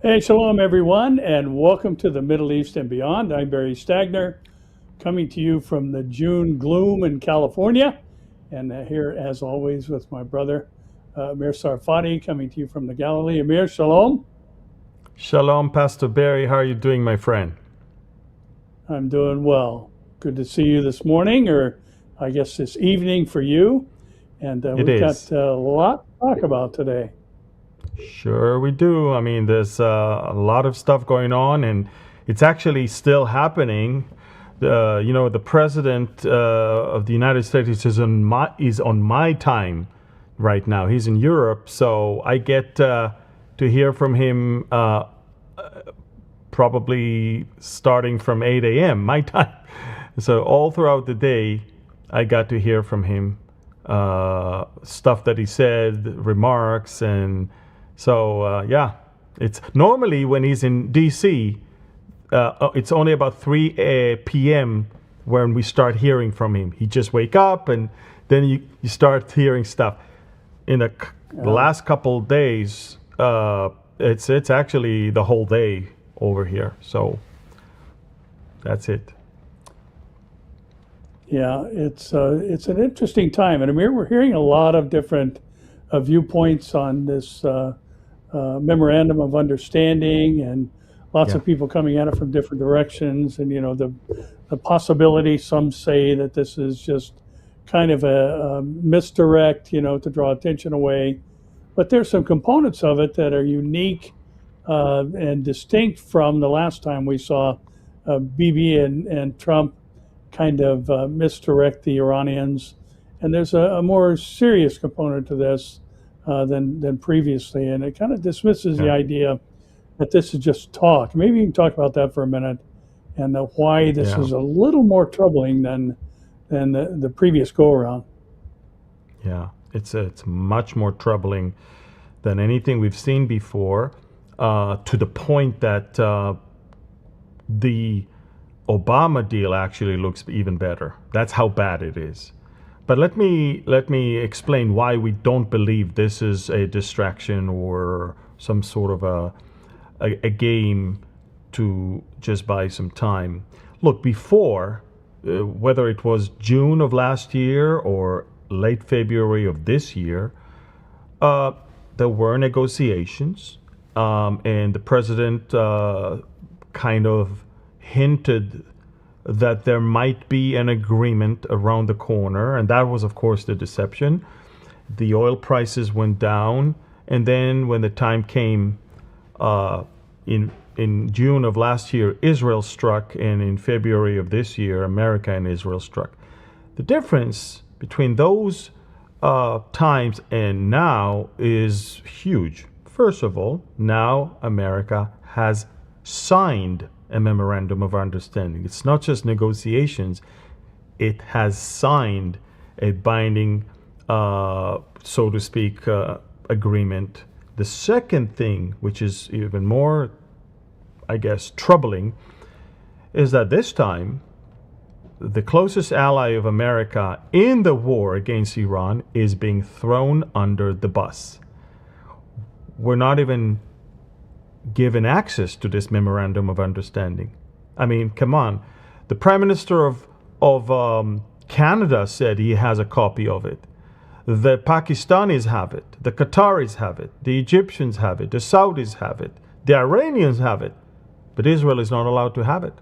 Hey, shalom, everyone, and welcome to the Middle East and beyond. I'm Barry Stagner, coming to you from the June gloom in California, and here, as always, with my brother, Amir Sarfati, coming to you from the Galilee. Amir, shalom. Shalom, Pastor Barry. How are you doing, my friend? I'm doing well. Good to see you this morning, or I guess this evening for you. And we've got a lot to talk about today. Sure we do. I mean, there's a lot of stuff going on, and it's actually still happening. The president of the United States is on my time right now. He's in Europe, so I get to hear from him probably starting from 8 a.m. my time. So all throughout the day, I got to hear from him stuff that he said, remarks, and so, it's normally when he's in D.C., it's only about 3 p.m. when we start hearing from him. He just wake up and then you start hearing stuff. In the last couple days, it's actually the whole day over here. So that's it. Yeah, it's an interesting time. And Amir, we're hearing a lot of different viewpoints on this memorandum of understanding, and lots of people coming at it from different directions. And the possibility, some say that this is just kind of a misdirect, to draw attention away. But there's some components of it that are unique and distinct from the last time we saw Bibi and Trump kind of misdirect the Iranians. And there's a more serious component to this than previously, and it kind of dismisses the idea that this is just talk. Maybe you can talk about that for a minute, and why this is a little more troubling than the previous go-around. Yeah, it's much more troubling than anything we've seen before, to the point that the Obama deal actually looks even better. That's how bad it is. But let me explain why we don't believe this is a distraction or some sort of a game to just buy some time. Look, before, whether it was June of last year or late February of this year, there were negotiations, and the president kind of hinted that there might be an agreement around the corner, and that was, of course, the deception. The oil prices went down, and then when the time came in June of last year, Israel struck, and in February of this year, America and Israel struck. The difference between those times and now is huge. First of all, now America has signed a memorandum of understanding. It's not just negotiations. It has signed a binding, so to speak, agreement. The second thing, which is even more, I guess, troubling, is that this time, the closest ally of America in the war against Iran is being thrown under the bus. We're not even given access to this memorandum of understanding. I mean, come on. The Prime Minister of Canada said he has a copy of it. The Pakistanis have it. The Qataris have it. The Egyptians have it. The Saudis have it. The Iranians have it. But Israel is not allowed to have it.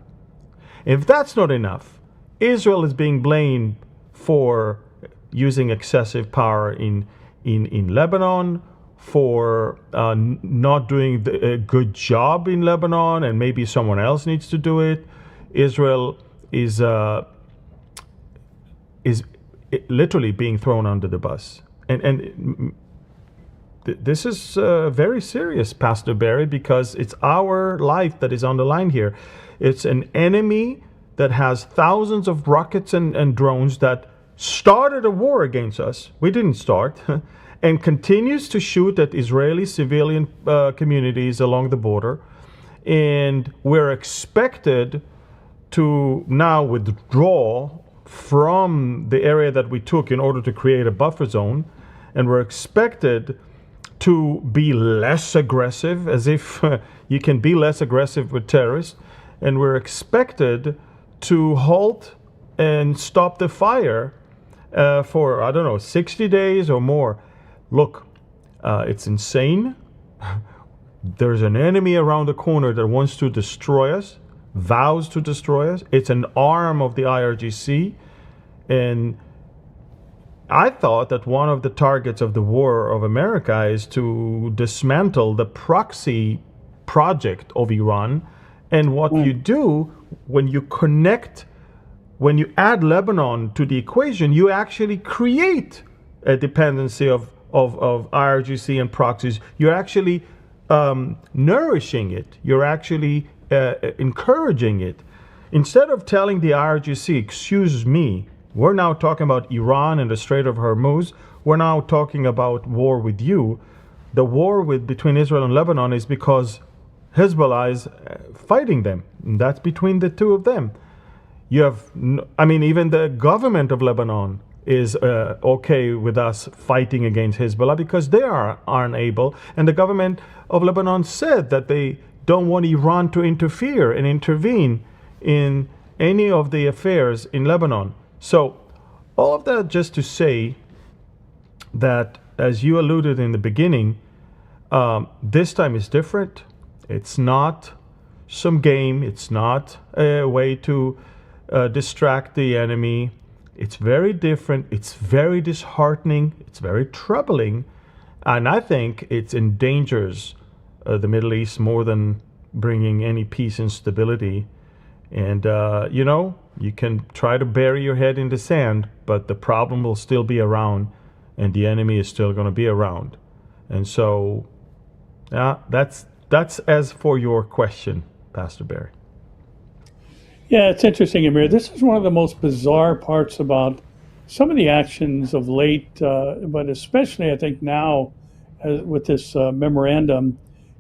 If that's not enough, Israel is being blamed for using excessive power in Lebanon, for not doing a good job in Lebanon, and maybe someone else needs to do it. Israel is literally being thrown under the bus. And this is very serious, Pastor Barry, because it's our life that is on the line here. It's an enemy that has thousands of rockets and drones that started a war against us. We didn't start. And continues to shoot at Israeli civilian communities along the border. And we're expected to now withdraw from the area that we took in order to create a buffer zone. And we're expected to be less aggressive, as if you can be less aggressive with terrorists, and we're expected to halt and stop the fire for, I don't know, 60 days or more. Look, it's insane. There's an enemy around the corner that wants to destroy us, vows to destroy us. It's an arm of the IRGC. And I thought that one of the targets of the war of America is to dismantle the proxy project of Iran. And what you do when you add Lebanon to the equation, you actually create a dependency of IRGC and proxies. You're actually nourishing it. You're actually encouraging it. Instead of telling the IRGC, excuse me, we're now talking about Iran and the Strait of Hormuz. We're now talking about war with you. The war between Israel and Lebanon is because Hezbollah is fighting them. And that's between the two of them. You have, even the government of Lebanon is okay with us fighting against Hezbollah because they aren't able. And the government of Lebanon said that they don't want Iran to interfere and intervene in any of the affairs in Lebanon. So all of that just to say that, as you alluded in the beginning, this time is different. It's not some game. It's not a way to distract the enemy. It's very different. It's very disheartening. It's very troubling. And I think it endangers the Middle East more than bringing any peace and stability. And, you can try to bury your head in the sand, but the problem will still be around and the enemy is still going to be around. And so that's as for your question, Pastor Barry. Yeah, it's interesting, Amir. This is one of the most bizarre parts about some of the actions of late, but especially I think now with this memorandum.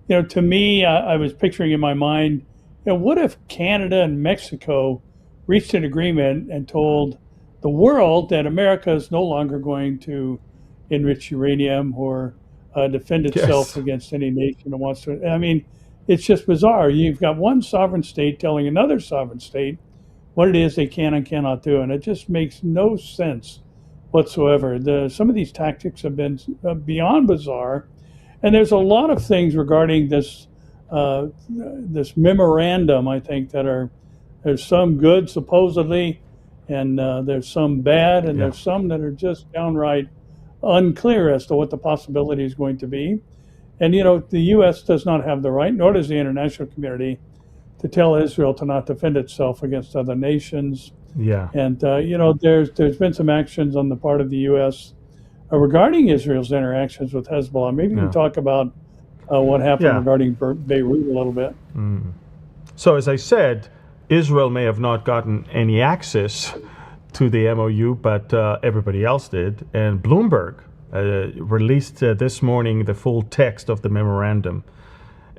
To me, I was picturing in my mind, what if Canada and Mexico reached an agreement and told the world that America is no longer going to enrich uranium or defend itself against any nation that wants to. It's just bizarre. You've got one sovereign state telling another sovereign state what it is they can and cannot do, and it just makes no sense whatsoever. Some of these tactics have been beyond bizarre, and there's a lot of things regarding this memorandum, I think, there's some good supposedly, and there's some bad, and there's some that are just downright unclear as to what the possibility is going to be. And, the U.S. does not have the right, nor does the international community, to tell Israel to not defend itself against other nations. Yeah. And, there's been some actions on the part of the U.S. Regarding Israel's interactions with Hezbollah. Maybe we can talk about what happened regarding Beirut a little bit. Mm. So, as I said, Israel may have not gotten any access to the MOU, but everybody else did. And Bloomberg released this morning the full text of the memorandum.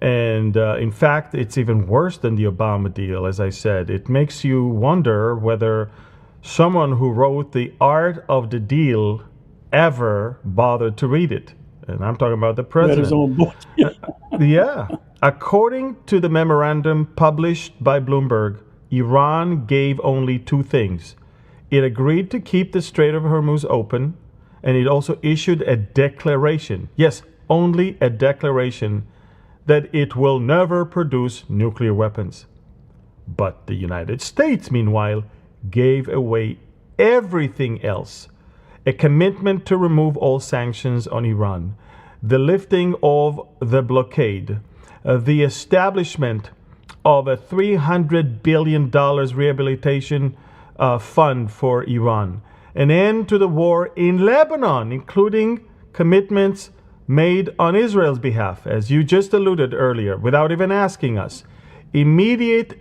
And in fact, it's even worse than the Obama deal, as I said. It makes you wonder whether someone who wrote the art of the deal ever bothered to read it. And I'm talking about the president. His own book. Yeah. According to the memorandum published by Bloomberg, Iran gave only two things. It agreed to keep the Strait of Hormuz open, and it also issued a declaration, yes, only a declaration, that it will never produce nuclear weapons. But the United States, meanwhile, gave away everything else. A commitment to remove all sanctions on Iran, the lifting of the blockade, the establishment of a $300 billion rehabilitation fund for Iran, an end to the war in Lebanon, including commitments made on Israel's behalf, as you just alluded earlier, without even asking us, immediate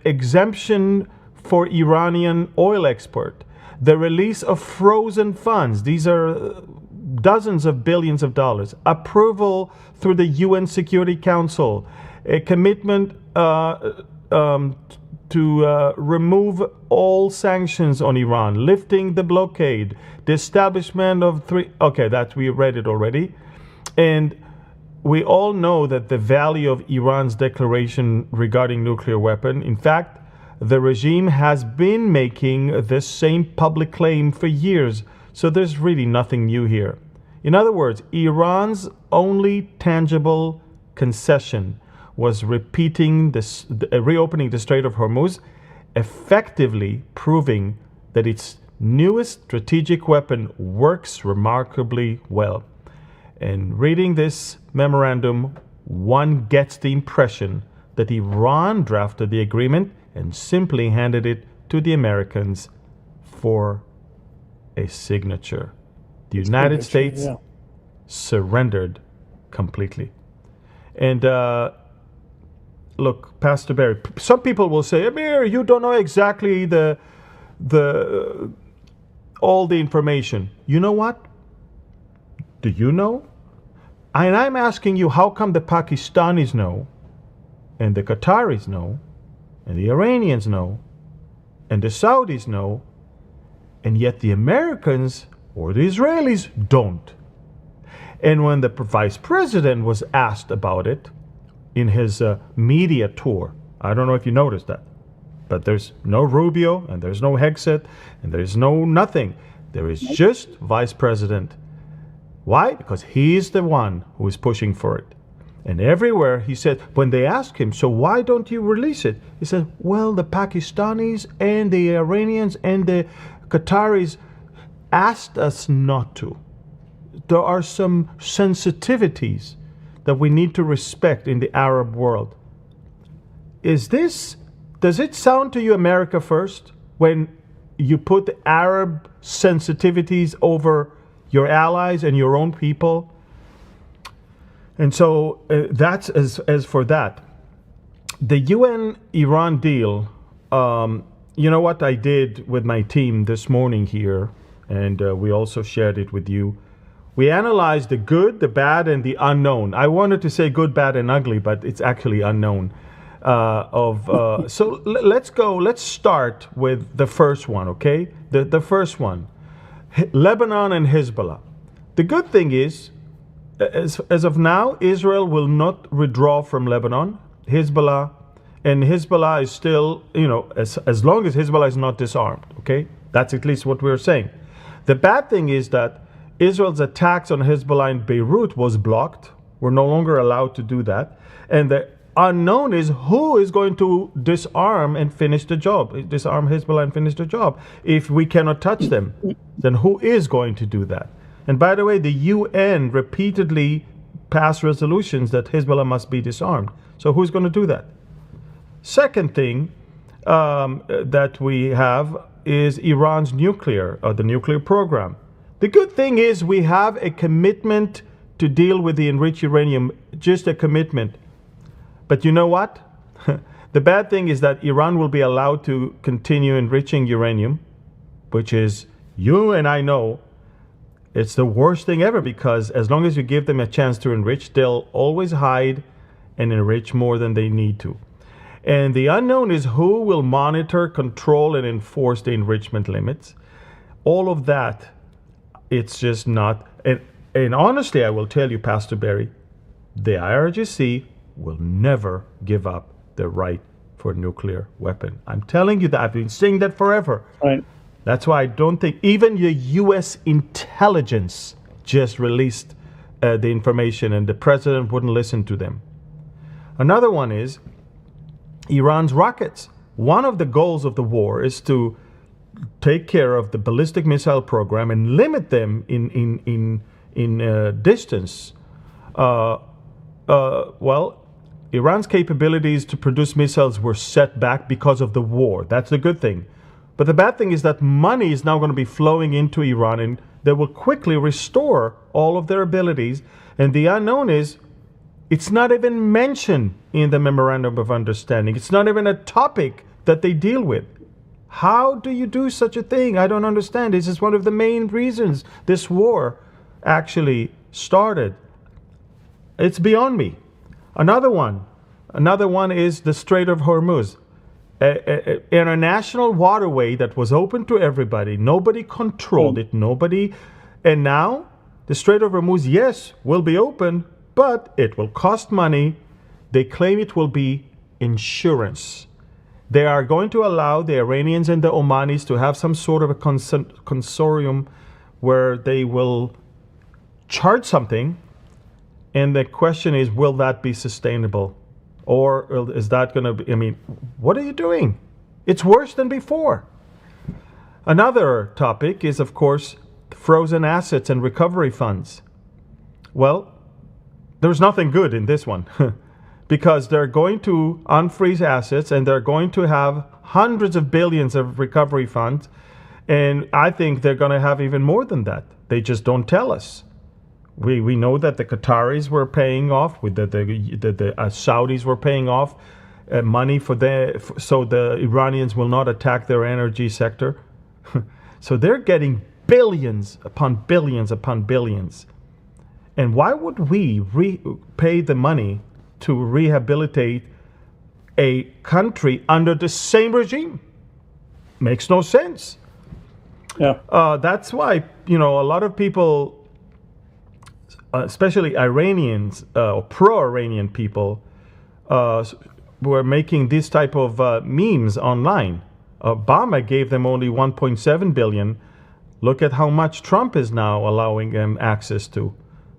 exemption for Iranian oil export, the release of frozen funds, these are dozens of billions of dollars, approval through the UN Security Council, a commitment to remove all sanctions on Iran, lifting the blockade, the establishment of we read it already, And we all know that the value of Iran's declaration regarding nuclear weapon. In fact, the regime has been making this same public claim for years. So there's really nothing new here. In other words, Iran's only tangible concession was reopening the Strait of Hormuz, effectively proving that its newest strategic weapon works remarkably well. And reading this memorandum, one gets the impression that Iran drafted the agreement and simply handed it to the Americans for a signature. The United States surrendered completely. And look, Pastor Barry, some people will say, Amir, you don't know exactly all the information. You know what? Do you know? And I'm asking you, how come the Pakistanis know, and the Qataris know, and the Iranians know, and the Saudis know, and yet the Americans or the Israelis don't? And when the vice president was asked about it in his media tour, I don't know if you noticed that, but there's no Rubio, and there's no Hegseth, and there's no nothing. There is just vice president. Why? Because he's the one who is pushing for it. And everywhere he said, when they asked him, so why don't you release it? He said, well, the Pakistanis and the Iranians and the Qataris asked us not to. There are some sensitivities that we need to respect in the Arab world. Does it sound to you America first when you put the Arab sensitivities over your allies and your own people? And so that's as for that. The UN-Iran deal, you know what I did with my team this morning here, and we also shared it with you. We analyzed the good, the bad, and the unknown. I wanted to say good, bad, and ugly, but it's actually unknown. So let's start with the first one, okay? The first one. Lebanon and Hezbollah. The good thing is, as of now, Israel will not withdraw from Lebanon. Hezbollah is still, as long as Hezbollah is not disarmed, okay? That's at least what we're saying. The bad thing is that Israel's attacks on Hezbollah in Beirut was blocked. We're no longer allowed to do that. And the unknown is who is going to disarm and finish the job, disarm Hezbollah and finish the job. If we cannot touch them, then who is going to do that? And by the way, the UN repeatedly passed resolutions that Hezbollah must be disarmed. So who's going to do that? Second thing that we have is Iran's the nuclear program. The good thing is we have a commitment to deal with the enriched uranium, just a commitment. But you know what? The bad thing is that Iran will be allowed to continue enriching uranium, which is, you and I know, it's the worst thing ever, because as long as you give them a chance to enrich, they'll always hide and enrich more than they need to. And the unknown is who will monitor, control, and enforce the enrichment limits. All of that, it's just not. And honestly, I will tell you, Pastor Barry, the IRGC will never give up the right for a nuclear weapon. I'm telling you that. I've been saying that forever. Right. That's why I don't think even the U.S. intelligence just released the information, and the president wouldn't listen to them. Another one is Iran's rockets. One of the goals of the war is to take care of the ballistic missile program and limit them in distance. Well, Iran's capabilities to produce missiles were set back because of the war. That's the good thing. But the bad thing is that money is now going to be flowing into Iran, and they will quickly restore all of their abilities. And the unknown is, it's not even mentioned in the Memorandum of Understanding. It's not even a topic that they deal with. How do you do such a thing? I don't understand. This is one of the main reasons this war actually started. It's beyond me. Another one is the Strait of Hormuz, an international waterway that was open to everybody. Nobody controlled it. And now The Strait of Hormuz, yes, will be open, but it will cost money. They claim it will be insurance. They are going to allow the Iranians and the Omanis to have some sort of a consortium where they will charge something. And the question is, will that be sustainable? Or is that going to be, I mean, what are you doing? It's worse than before. Another topic is, of course, frozen assets and recovery funds. Well, there's nothing good in this one because they're going to unfreeze assets and they're going to have hundreds of billions of recovery funds. And I think they're going to have even more than that. They just don't tell us. We know that the Qataris were paying off, with the Saudis were paying off money so the Iranians will not attack their energy sector. So they're getting billions upon billions upon billions. And why would we pay the money to rehabilitate a country under the same regime? Makes no sense. Yeah. That's why, a lot of people, especially Iranians or pro-Iranian people, were making this type of memes online. Obama gave them only 1.7 billion. Look at how much Trump is now allowing them access to.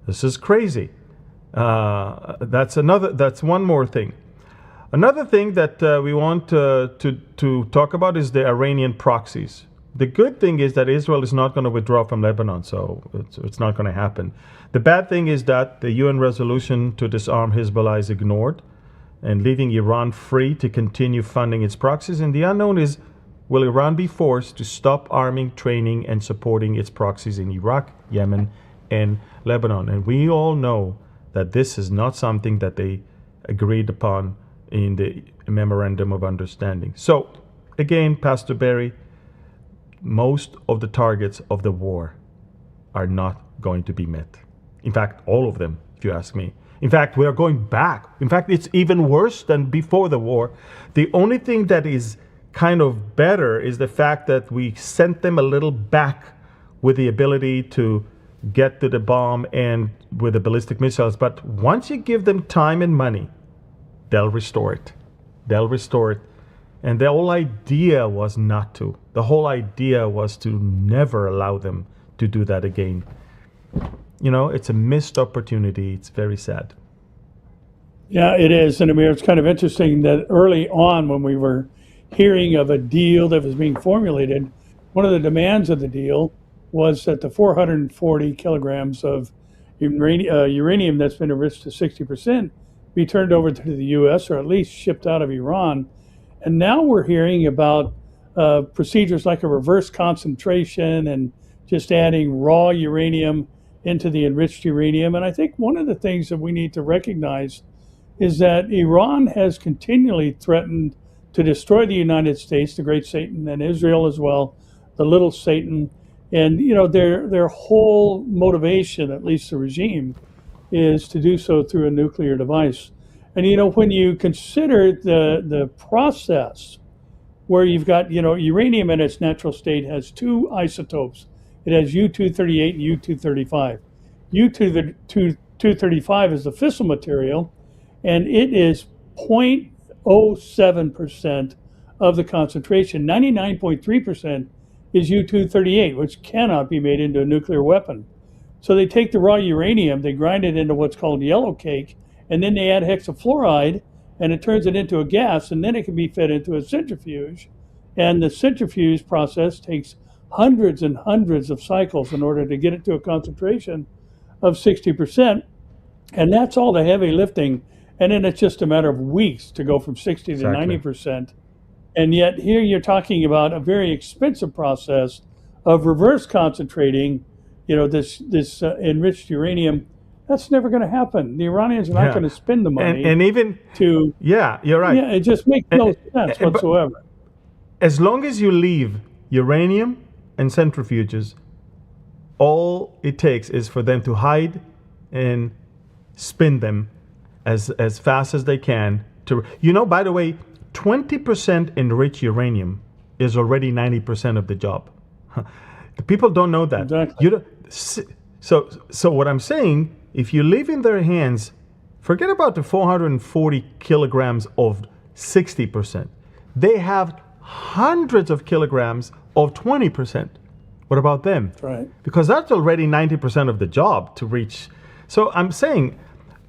This is crazy. That's one more thing. Another thing that we want to talk about is the Iranian proxies. The good thing is that Israel is not going to withdraw from Lebanon, so it's not going to happen. The bad thing is that the UN resolution to disarm Hezbollah is ignored and leaving Iran free to continue funding its proxies. And the unknown is, will Iran be forced to stop arming, training, and supporting its proxies in Iraq, Yemen, and Lebanon? And we all know that this is not something that they agreed upon in the Memorandum of Understanding. So, again, Pastor Barry, most of the targets of the war are not going to be met. In fact, all of them, if you ask me. In fact, we are going back. In fact, it's even worse than before the war. The only thing that is kind of better is the fact that we sent them a little back with the ability to get to the bomb and with the ballistic missiles. But once you give them time and money, they'll restore it. They'll restore it. And the whole idea was not to. The whole idea was to never allow them to do that again. It's a missed opportunity. It's very sad. Yeah, it is. And Amir, it's kind of interesting that early on when we were hearing of a deal that was being formulated, one of the demands of the deal was that the 440 kilograms of uranium that's been enriched to 60% be turned over to the U.S. or at least shipped out of Iran. And now we're hearing about procedures like a reverse concentration and just adding raw uranium into the enriched uranium. And I think one of the things that we need to recognize is that Iran has continually threatened to destroy the United States, the great Satan, and Israel as well, the little Satan. And their whole motivation, at least the regime, is to do so through a nuclear device. And when you consider the process where you've got uranium in its natural state has two isotopes. It has U-238 and U-235. U-235 is the fissile material, and it is 0.07% of the concentration. 99.3% is U-238, which cannot be made into a nuclear weapon. So they take the raw uranium, they grind it into what's called yellow cake, and then they add hexafluoride, and it turns it into a gas, and then it can be fed into a centrifuge. And the centrifuge process takes hundreds and hundreds of cycles in order to get it to a concentration of 60%. And that's all the heavy lifting. And then it's just a matter of weeks to go from 60 to 90%. And yet here you're talking about a very expensive process of reverse concentrating, this enriched uranium. That's never going to happen. The Iranians are not going to spend the money and even to. Yeah, you're right. Yeah, it just makes no sense whatsoever. As long as you leave uranium and centrifuges, all it takes is for them to hide and spin them as fast as they can. By the way, 20% enriched uranium is already 90% of the job. The people don't know that. Exactly. So what I'm saying, if you leave in their hands, forget about the 440 kilograms of 60%. They have hundreds of kilograms of 20%. What about them? That's right. Because that's already 90% of the job to reach. So I'm saying,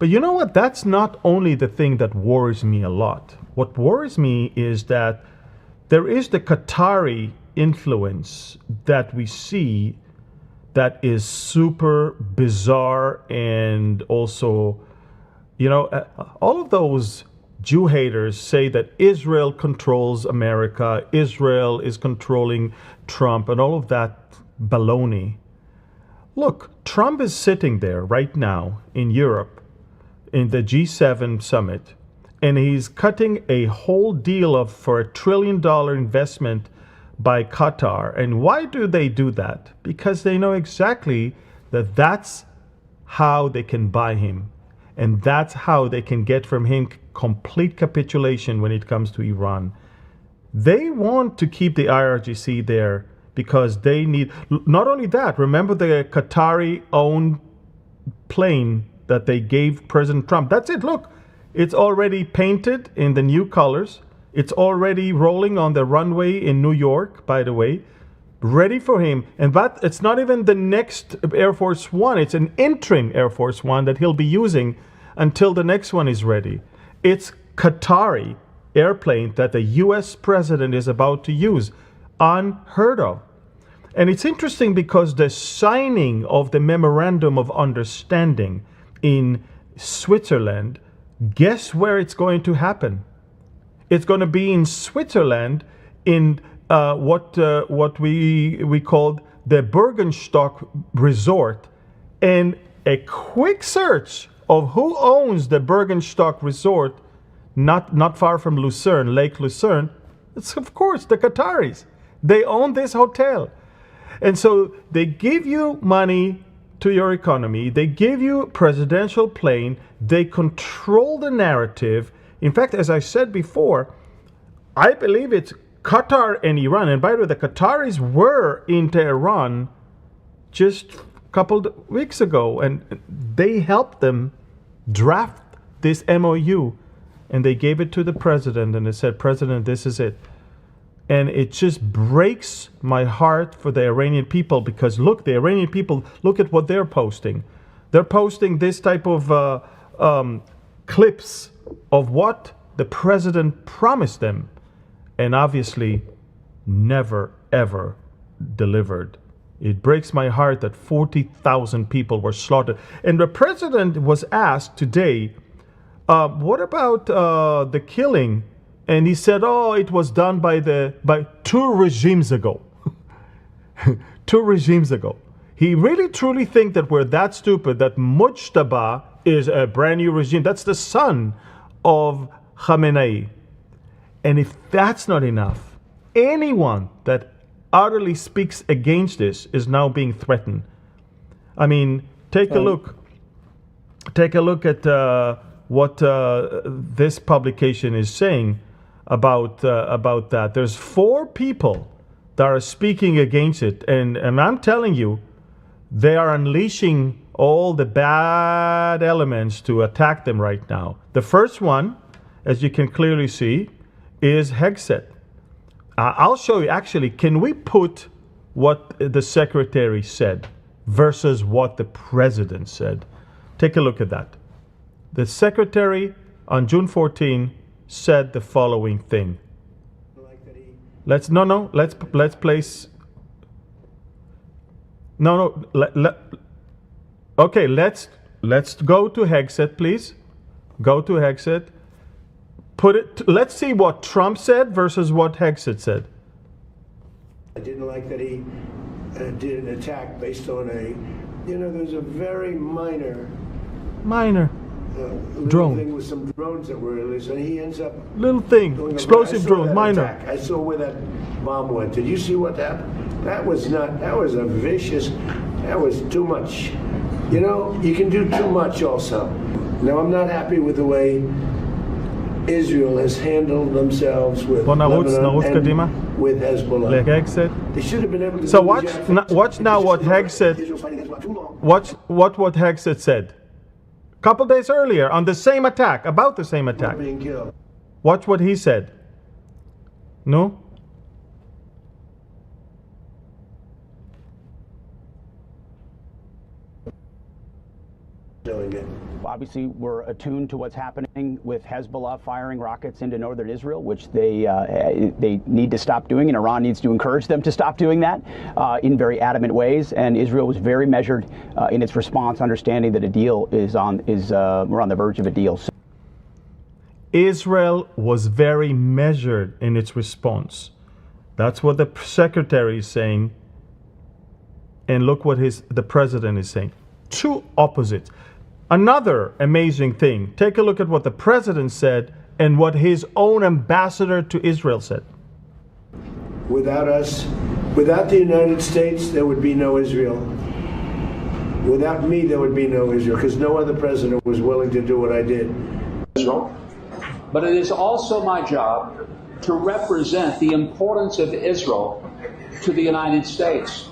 but you know what? That's not only the thing that worries me a lot. What worries me is that there is the Qatari influence that we see that is super bizarre, and also, all of those Jew haters say that Israel controls America, Israel is controlling Trump, and all of that baloney. Look, Trump is sitting there right now in Europe in the G7 summit, and he's cutting a whole deal for $1 trillion investment by Qatar. And why do they do that? Because they know exactly that that's how they can buy him. And that's how they can get from him complete capitulation when it comes to Iran. They want to keep the IRGC there because they need, not only that, remember the Qatari-owned plane that they gave President Trump. That's it, look, it's already painted in the new colors. It's already rolling on the runway in New York, by the way, ready for him. And but it's not even the next Air Force One. It's an interim Air Force One that he'll be using until the next one is ready. It's Qatari airplane that the U.S. president is about to use. Unheard of. And it's interesting because the signing of the Memorandum of Understanding in Switzerland, guess where it's going to happen? It's going to be in Switzerland in what we called the Bergenstock Resort. And a quick search of who owns the Bergenstock Resort, not far from Lucerne, Lake Lucerne, it's of course the Qataris. They own this hotel. And so they give you money to your economy. They give you a presidential plane. They control the narrative. In fact, as I said before, I believe it's Qatar and Iran. And by the way, the Qataris were in Tehran just a couple of weeks ago, and they helped them draft this MOU. And they gave it to the president, and they said, President, this is it. And it just breaks my heart for the Iranian people, because look, the Iranian people, look at what they're posting. They're posting this type of clips of what the president promised them, and obviously never, ever delivered. It breaks my heart that 40,000 people were slaughtered. And the president was asked today, what about the killing? And he said, oh, it was done by 2 regimes ago. 2 regimes ago. He really truly think that we're that stupid that Mujtaba is a brand new regime. That's the son of Khamenei. And if that's not enough, anyone that utterly speaks against this is now being threatened. I mean, take a look. Take a look at what this publication is saying about that. There's 4 people that are speaking against it, and I'm telling you, they are unleashing all the bad elements to attack them right now. The first one, as you can clearly see, is Hegseth. I'll show you. Actually, can we put what the secretary said versus what the president said? Take a look at that. The secretary on June 14 said the following thing. Let's place. Okay, let's go to Hegseth, please. Go to Hegseth. Put it. Let's see what Trump said versus what Hegseth said. I didn't like that he did an attack based on there's a very minor drone thing with some drones that were released, and he ends up little thing, explosive drone, minor. Attack. I saw where that bomb went. Did you see what happened? That was a vicious. That was too much. You can do too much also. Now, I'm not happy with the way Israel has handled themselves with Lebanon and with Hezbollah. They should have been able to. So watch now what Hegseth. Watch what Hegseth said. A couple days earlier on the same attack, about the same attack. Watch what he said. No? Doing it. Obviously, we're attuned to what's happening with Hezbollah firing rockets into northern Israel, which they need to stop doing, and Iran needs to encourage them to stop doing that in very adamant ways. And Israel was very measured in its response, understanding that a deal we're on the verge of a deal. Israel was very measured in its response. That's what the secretary is saying, and look what the president is saying. Two opposites. Another amazing thing, take a look at what the president said and what his own ambassador to Israel said. Without us, without the United States, there would be no Israel. Without me, there would be no Israel, because no other president was willing to do what I did. But it is also my job to represent the importance of Israel to the United States.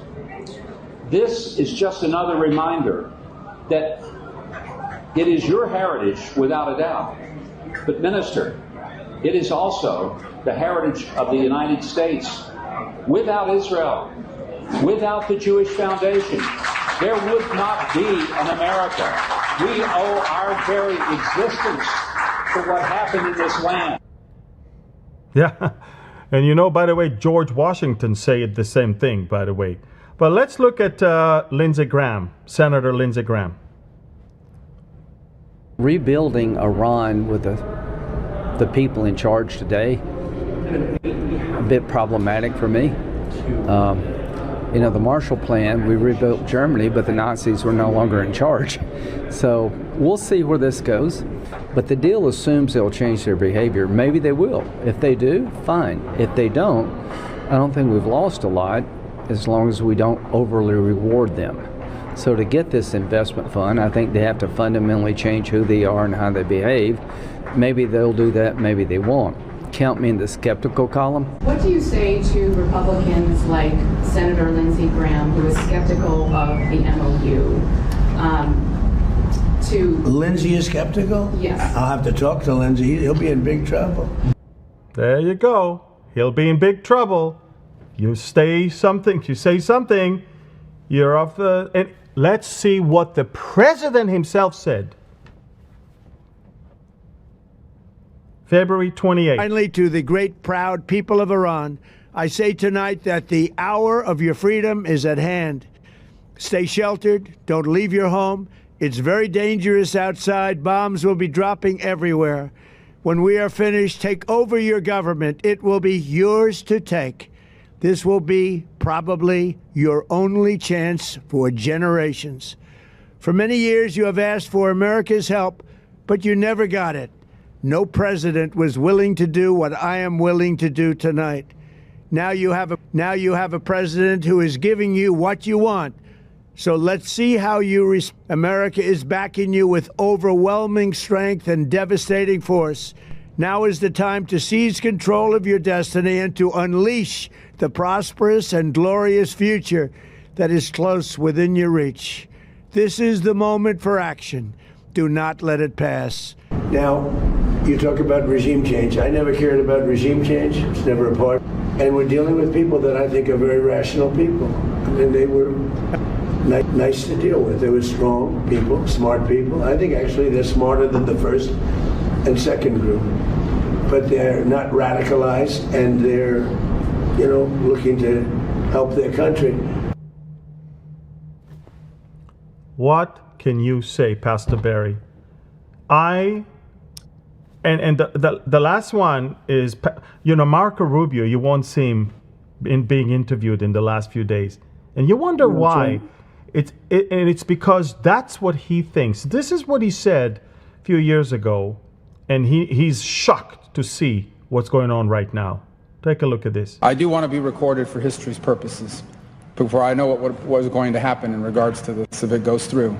This is just another reminder that it is your heritage, without a doubt. But, Minister, it is also the heritage of the United States. Without Israel, without the Jewish Foundation, there would not be an America. We owe our very existence to what happened in this land. Yeah, and you know, by the way, George Washington said the same thing, by the way. But let's look at Lindsey Graham, Senator Lindsey Graham. Rebuilding Iran with the people in charge today, a bit problematic for me. You know, the Marshall Plan, we rebuilt Germany, but the Nazis were no longer in charge. So we'll see where this goes. But the deal assumes they'll change their behavior. Maybe they will. If they do, fine. If they don't, I don't think we've lost a lot as long as we don't overly reward them. So to get this investment fund, I think they have to fundamentally change who they are and how they behave. Maybe they'll do that, maybe they won't. Count me in the skeptical column. What do you say to Republicans like Senator Lindsey Graham, who is skeptical of the MOU? Lindsey is skeptical? Yes. I'll have to talk to Lindsey. He'll be in big trouble. There you go. He'll be in big trouble. You say something, you're off the... And let's see what the president himself said. February 28th. Finally, to the great, proud people of Iran, I say tonight that the hour of your freedom is at hand. Stay sheltered. Don't leave your home. It's very dangerous outside. Bombs will be dropping everywhere. When we are finished, take over your government. It will be yours to take. This will be probably your only chance for generations. For many years, you have asked for America's help, but you never got it. No president was willing to do what I am willing to do tonight. Now you have a president who is giving you what you want. So let's see how you America is backing you with overwhelming strength and devastating force. Now is the time to seize control of your destiny and to unleash the prosperous and glorious future that is close within your reach. This is the moment for action. Do not let it pass. Now, you talk about regime change. I never cared about regime change. It's never a part. And we're dealing with people that I think are very rational people. And they were nice to deal with. They were strong people, smart people. I think actually they're smarter than the first and second group. But they're not radicalized, and they're, you know, looking to help their country. What can you say, Pastor Barry? And the last one is, you know, Marco Rubio. You won't see him being interviewed in the last few days, and you wonder why. Right. It's because that's what he thinks. This is what he said a few years ago, and he's shocked to see what's going on right now. Take a look at this. I do want to be recorded for history's purposes before I know what was going to happen in regards to this if it goes through.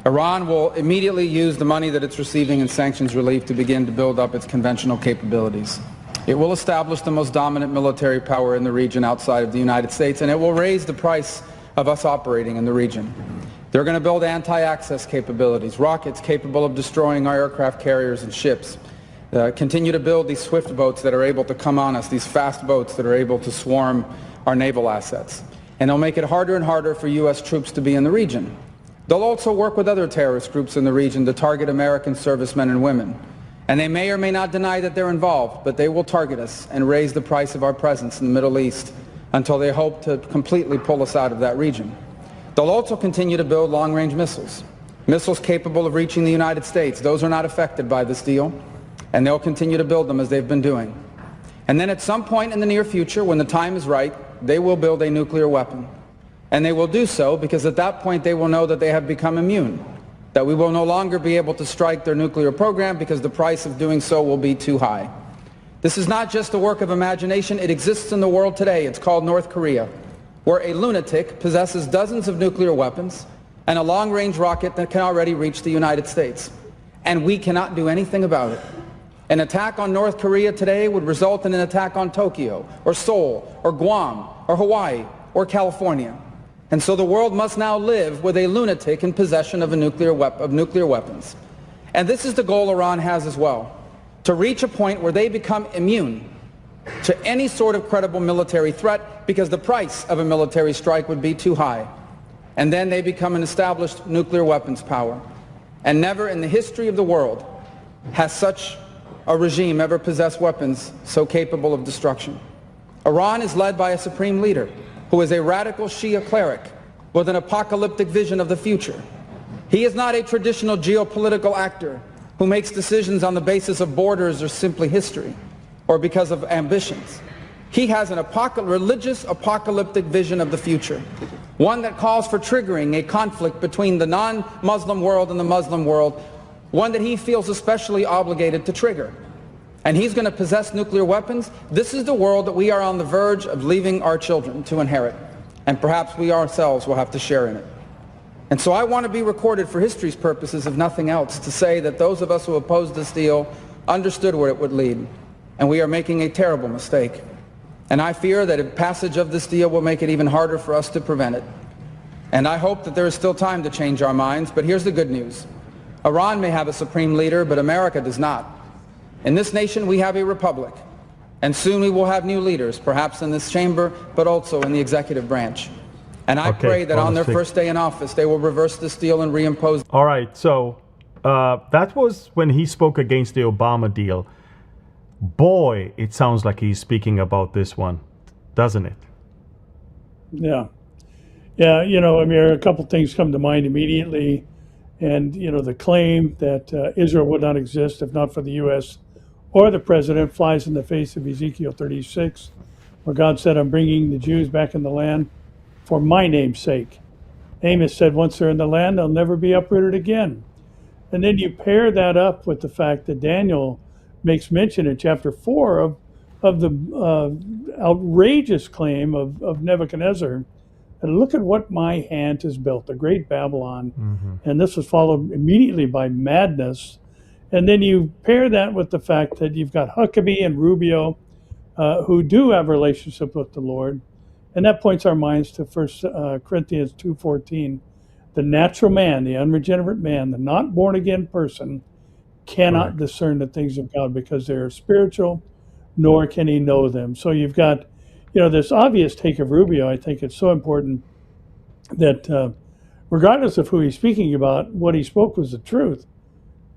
Iran will immediately use the money that it's receiving in sanctions relief to begin to build up its conventional capabilities. It will establish the most dominant military power in the region outside of the United States, and it will raise the price of us operating in the region. They're going to build anti-access capabilities, rockets capable of destroying our aircraft carriers and ships. Continue to build these swift boats that are able to come on us, these fast boats that are able to swarm our naval assets. And they'll make it harder and harder for U.S. troops to be in the region. They'll also work with other terrorist groups in the region to target American servicemen and women. And they may or may not deny that they're involved, but they will target us and raise the price of our presence in the Middle East until they hope to completely pull us out of that region. They'll also continue to build long-range missiles, missiles capable of reaching the United States. Those are not affected by this deal, and they'll continue to build them as they've been doing. And then at some point in the near future, when the time is right, they will build a nuclear weapon. And they will do so because at that point they will know that they have become immune, that we will no longer be able to strike their nuclear program because the price of doing so will be too high. This is not just a work of imagination. It exists in the world today. It's called North Korea, where a lunatic possesses dozens of nuclear weapons and a long-range rocket that can already reach the United States. And we cannot do anything about it. An attack on North Korea today would result in an attack on Tokyo, or Seoul, or Guam, or Hawaii, or California. And so the world must now live with a lunatic in possession of nuclear weapons. And this is the goal Iran has as well, to reach a point where they become immune to any sort of credible military threat because the price of a military strike would be too high. And then they become an established nuclear weapons power. And never in the history of the world has such a regime ever possessed weapons so capable of destruction. Iran is led by a supreme leader who is a radical Shia cleric with an apocalyptic vision of the future. He is not a traditional geopolitical actor who makes decisions on the basis of borders or simply history or because of ambitions. He has an religious apocalyptic vision of the future, one that calls for triggering a conflict between the non-Muslim world and the Muslim world, one that he feels especially obligated to trigger. And he's going to possess nuclear weapons. This is the world that we are on the verge of leaving our children to inherit. And perhaps we ourselves will have to share in it. And so I want to be recorded for history's purposes, if nothing else, to say that those of us who opposed this deal understood where it would lead. And we are making a terrible mistake. And I fear that a passage of this deal will make it even harder for us to prevent it. And I hope that there is still time to change our minds. But here's the good news. Iran may have a supreme leader, but America does not. In this nation, we have a republic, and soon we will have new leaders, perhaps in this chamber, but also in the executive branch. And I pray that on their first day in office, they will reverse this deal and reimpose. All right, so that was when he spoke against the Obama deal. Boy, it sounds like he's speaking about this one, doesn't it? Yeah. Yeah, Amir, a couple things come to mind immediately. And, the claim that Israel would not exist if not for the U.S. or the president flies in the face of Ezekiel 36, where God said, I'm bringing the Jews back in the land for my name's sake. Amos said, once they're in the land, they'll never be uprooted again. And then you pair that up with the fact that Daniel makes mention in chapter 4 of the outrageous claim of Nebuchadnezzar. And look at what my hand has built, the great Babylon. Mm-hmm. And this was followed immediately by madness. And then you pair that with the fact that you've got Huckabee and Rubio, who do have a relationship with the Lord. And that points our minds to 1 Corinthians 2:14. The natural man, the unregenerate man, the not born again person cannot discern the things of God because they are spiritual, nor can he know them. So you've got this obvious take of Rubio. I think it's so important that regardless of who he's speaking about, what he spoke was the truth.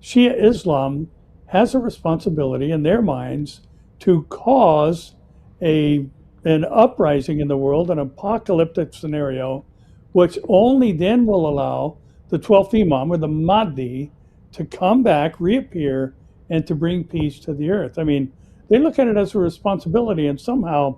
Shia Islam has a responsibility in their minds to cause an uprising in the world, an apocalyptic scenario, which only then will allow the 12th Imam, or the Mahdi, to come back, reappear, and to bring peace to the earth. I mean, they look at it as a responsibility, and somehow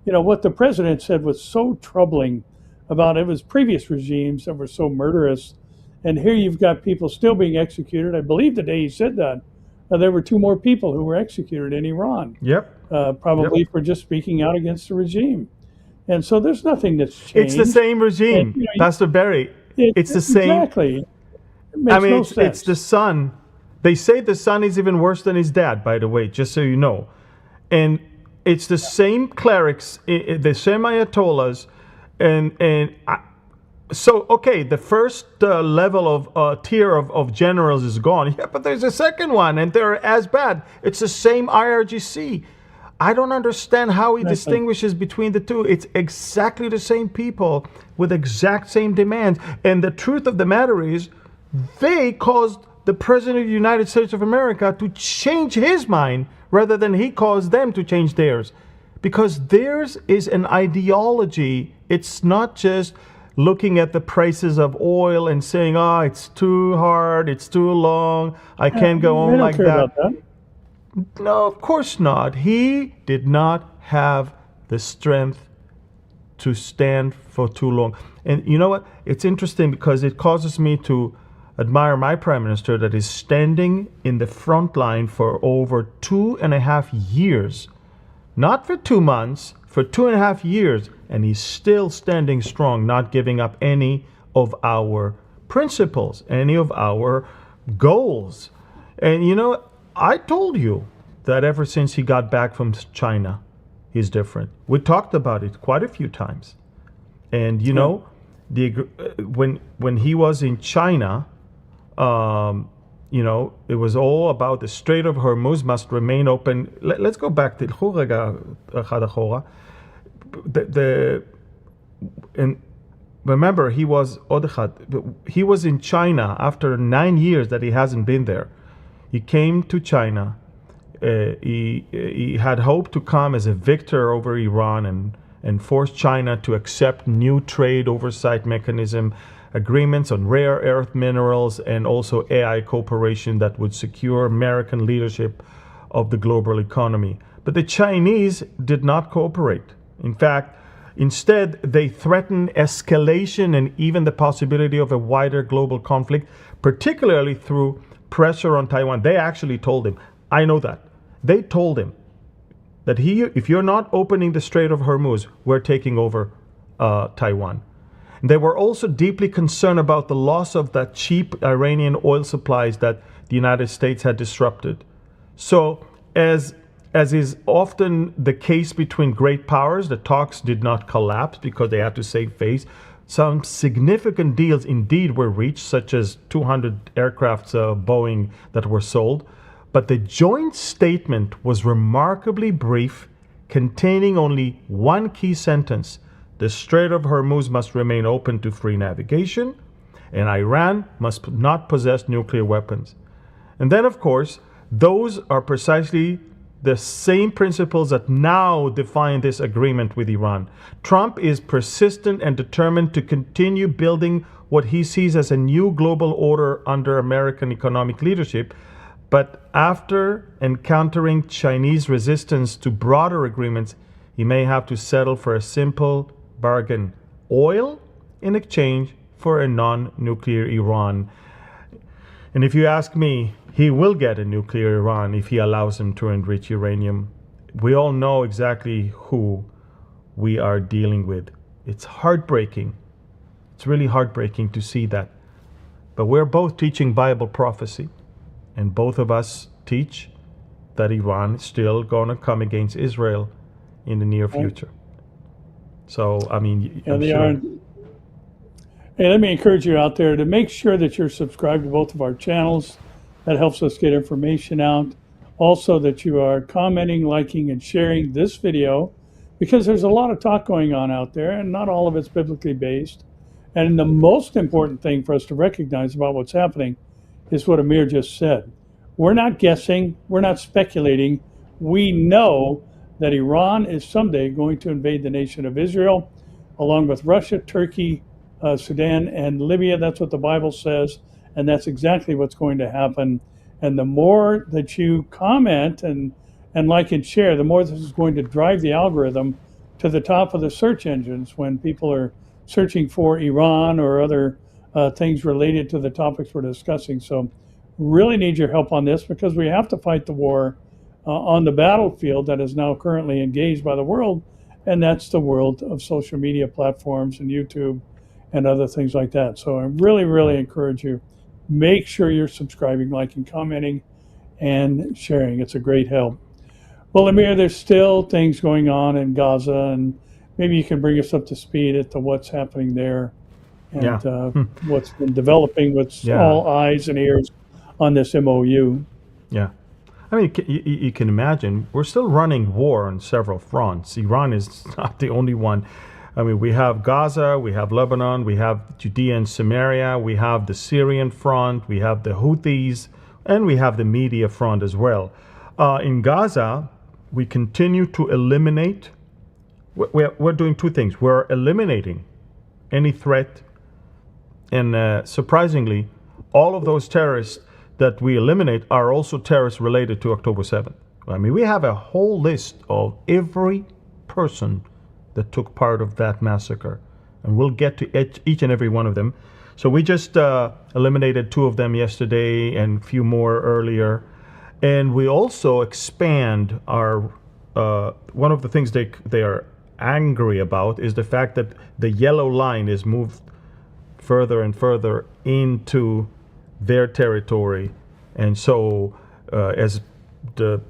what the president said was so troubling about it was previous regimes that were so murderous. And here you've got people still being executed. I believe the day he said that, there were 2 more people who were executed in Iran. Yep. Probably for just speaking out against the regime. And so there's nothing that's changed. It's the same regime, Pastor Barry. It's the same. Exactly. makes I mean, no it's sense. the son. They say the son is even worse than his dad, by the way, just so you know. And it's the same clerics, the same ayatollahs, so okay, the first level of tier of generals is gone. Yeah, but there's a second one, and they're as bad. It's the same IRGC. I don't understand how he distinguishes between the two. It's exactly the same people with exact same demands. And the truth of the matter is, they caused the President of the United States of America to change his mind rather than he caused them to change theirs. Because theirs is an ideology. It's not just looking at the prices of oil and saying, oh, it's too hard, it's too long, I can't go on like that. No, of course not. He did not have the strength to stand for too long. And you know what? It's interesting because it causes me to admire my prime minister that is standing in the front line for over 2.5 years. Not for 2 months, for 2.5 years. And he's still standing strong, not giving up any of our principles, any of our goals. And you know, I told you that ever since he got back from China, he's different. We talked about it quite a few times. And you know, when he was in China, you know, it was all about the Strait of Hormuz must remain open. Let's go back to and remember, he was in China after 9 years that he hasn't been there. He came to China. He had hoped to come as a victor over Iran and force China to accept new trade oversight mechanism agreements on rare earth minerals and also AI cooperation that would secure American leadership of the global economy. But the Chinese did not cooperate. In fact, instead, they threatened escalation and even the possibility of a wider global conflict, particularly through pressure on Taiwan. They actually told him, I know that. They told him that if you're not opening the Strait of Hormuz, we're taking over Taiwan. They were also deeply concerned about the loss of that cheap Iranian oil supplies that the United States had disrupted. So, as is often the case between great powers, the talks did not collapse because they had to save face. Some significant deals indeed were reached, such as 200 aircrafts Boeing that were sold. But the joint statement was remarkably brief, containing only one key sentence. The Strait of Hormuz must remain open to free navigation, and Iran must not possess nuclear weapons. And then, of course, those are precisely the same principles that now define this agreement with Iran. Trump is persistent and determined to continue building what he sees as a new global order under American economic leadership. But after encountering Chinese resistance to broader agreements, he may have to settle for a simple bargain: oil in exchange for a non-nuclear Iran. And if you ask me, he will get a nuclear Iran if he allows him to enrich uranium. We all know exactly who we are dealing with. It's heartbreaking. It's really heartbreaking to see that. But we're both teaching Bible prophecy, and both of us teach that Iran is still going to come against Israel in the near future. So, I mean, yeah, they are. Hey, let me encourage you out there to make sure that you're subscribed to both of our channels. That helps us get information out. Also, that you are commenting, liking, and sharing this video, because there's a lot of talk going on out there, and not all of it's biblically based. And the most important thing for us to recognize about what's happening is what Amir just said. We're not guessing. We're not speculating. We know that Iran is someday going to invade the nation of Israel, along with Russia, Turkey, Sudan, and Libya. That's what the Bible says, and that's exactly what's going to happen. And the more that you comment and like and share, the more this is going to drive the algorithm to the top of the search engines when people are searching for Iran or other things related to the topics we're discussing. So really need your help on this, because we have to fight the war on the battlefield that is now currently engaged by the world, and that's the world of social media platforms and YouTube and other things like that. So I really, really encourage you, make sure you're subscribing, liking, commenting, and sharing. It's a great help. Well, Amir, there's still things going on in Gaza, and maybe you can bring us up to speed as to what's happening there and what's been developing with all eyes and ears on this MOU. Yeah. I mean, you can imagine, we're still running war on several fronts. Iran is not the only one. I mean, we have Gaza, we have Lebanon, we have Judea and Samaria, we have the Syrian front, we have the Houthis, and we have the media front as well. In Gaza, we continue to eliminate, we're doing two things. We're eliminating any threat, and surprisingly, all of those terrorists that we eliminate are also terrorists related to October 7th. I mean, we have a whole list of every person that took part of that massacre, and we'll get to each and every one of them. So we just eliminated 2 of them yesterday and a few more earlier, and we also expand our one of the things they are angry about is the fact that the yellow line is moved further and further into their territory. And so as the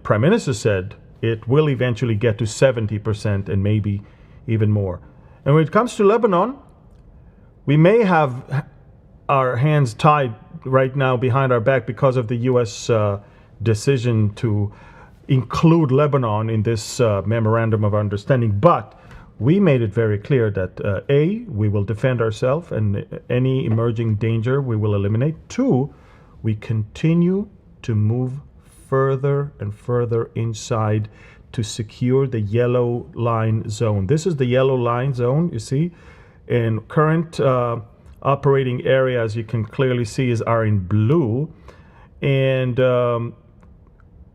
Prime Minister said, it will eventually get to 70% and maybe even more. And when it comes to Lebanon, we may have our hands tied right now behind our back because of the U.S. Decision to include Lebanon in this memorandum of understanding. But we made it very clear that A, we will defend ourselves, and any emerging danger we will eliminate. 2, we continue to move further and further inside to secure the yellow line zone. This is the yellow line zone, you see, and current operating areas you can clearly see are in blue, and